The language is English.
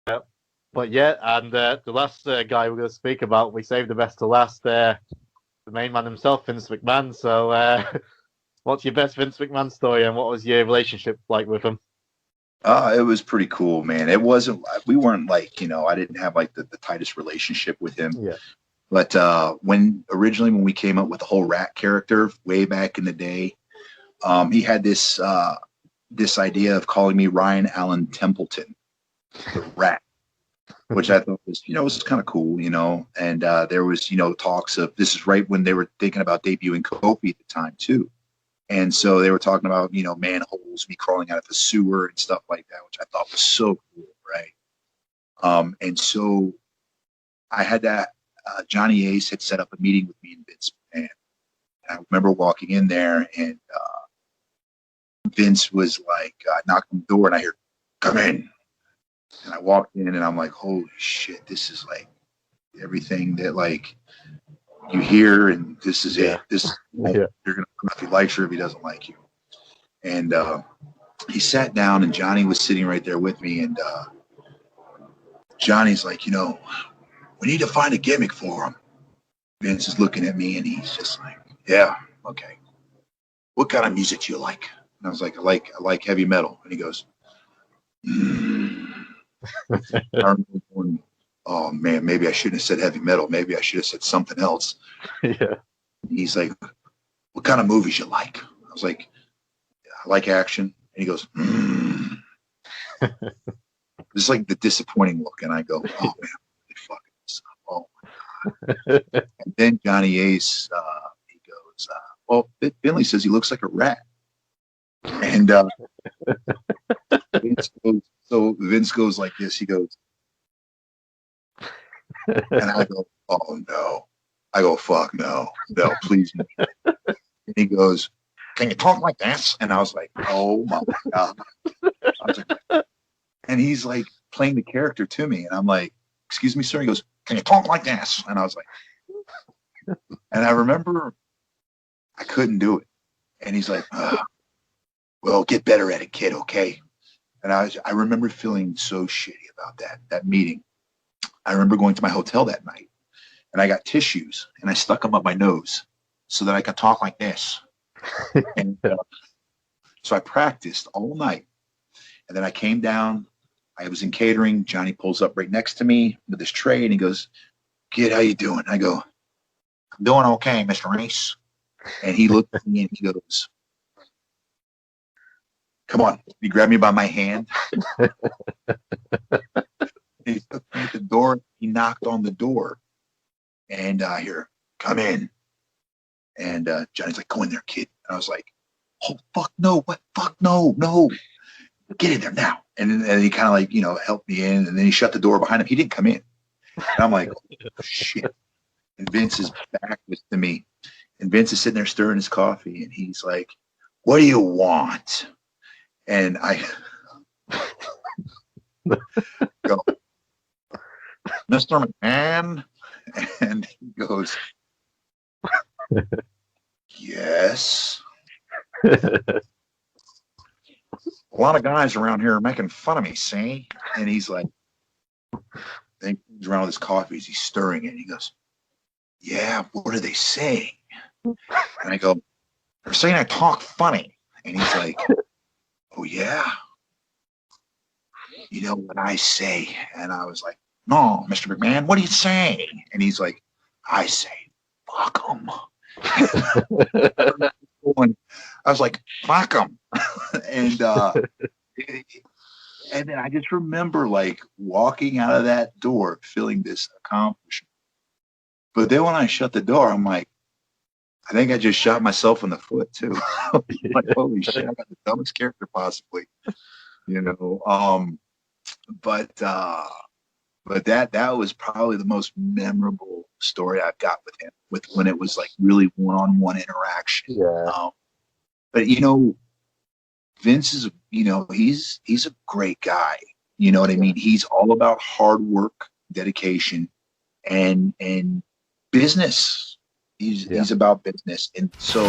Yep. But yeah, and the last guy we're going to speak about, we saved the best to last. The main man himself, Vince McMahon. So, what's your best Vince McMahon story, and what was your relationship like with him? It was pretty cool, man. It wasn't, we weren't like, I didn't have like the tightest relationship with him. Yeah. But originally when we came up with the whole Rat character way back in the day, he had this idea of calling me Ryan Allen Templeton, the Rat, which I thought was kind of cool, And there was, talks of, this is right when they were thinking about debuting Kofi at the time too. And so they were talking about, manholes, me crawling out of the sewer and stuff like that, which I thought was so cool, right? And so I had that, Johnny Ace had set up a meeting with me and Vince McMahon. And I remember walking in there, and Vince was like, knocked on the door, and I hear, "Come in." And I walked in, and I'm like, holy shit, this is like everything that like you hear, and this is it. This you're gonna if he likes you, if he doesn't like you. And he sat down, and Johnny was sitting right there with me, and Johnny's like, we need to find a gimmick for him. Vince is looking at me, and he's just like, yeah, okay. What kind of music do you like? And I was like, I like heavy metal. And he goes, I remember going, oh man, maybe I shouldn't have said heavy metal. Maybe I should have said something else. Yeah. He's like, what kind of movies you like? I was like, I like action. And he goes, It's like the disappointing look. And I go, oh man, really fucking this up. Oh my God. And then Johnny Ace, he goes, well, Finley says he looks like a rat. And Vince goes like this. He goes, and I go, oh no. I go, fuck no, please no. And he goes, can you talk like this? And I was like, oh my God. And he's like playing the character to me. And I'm like, excuse me, sir. He goes, can you talk like this? And I was like, and I remember I couldn't do it. And he's like, well, get better at it, kid, okay? And I remember feeling so shitty about that meeting. I remember going to my hotel that night, and I got tissues, and I stuck them up my nose so that I could talk like this. And so I practiced all night. And then I came down. I was in catering. Johnny pulls up right next to me with his tray, and he goes, kid, how you doing? I go, I'm doing okay, Mr. Ace. And he looked at me, and he goes, come on. He grabbed me by my hand. He took me at the door. He knocked on the door. And I hear, come in. And Johnny's like, go in there, kid. And I was like, oh, fuck no. What? Fuck no. Get in there now. And then he kind of like, helped me in. And then he shut the door behind him. He didn't come in. And I'm like, oh, shit. And Vince's back was to me. And Vince is sitting there stirring his coffee. And he's like, what do you want? And I go, Mr. McMahon? And he goes, yes. A lot of guys around here are making fun of me, see? And he's like, then he's around with his coffee, he's stirring it. And he goes, yeah, what are they saying? And I go, they're saying I talk funny. And he's like, oh, yeah? You know what I say? And I was like, no, Mr. McMahon, what are you saying? And he's like, I say, fuck them. I was like, fuck them. And then I just remember like walking out of that door feeling this accomplishment. But then when I shut the door, I'm like, I think I just shot myself in the foot too. Like, holy shit, I got the dumbest character possibly. But that was probably the most memorable story I've got with him, with when it was like really one-on-one interaction. Yeah. But Vince is, he's a great guy. You know what I mean? He's all about hard work, dedication, and business. He's about business. And so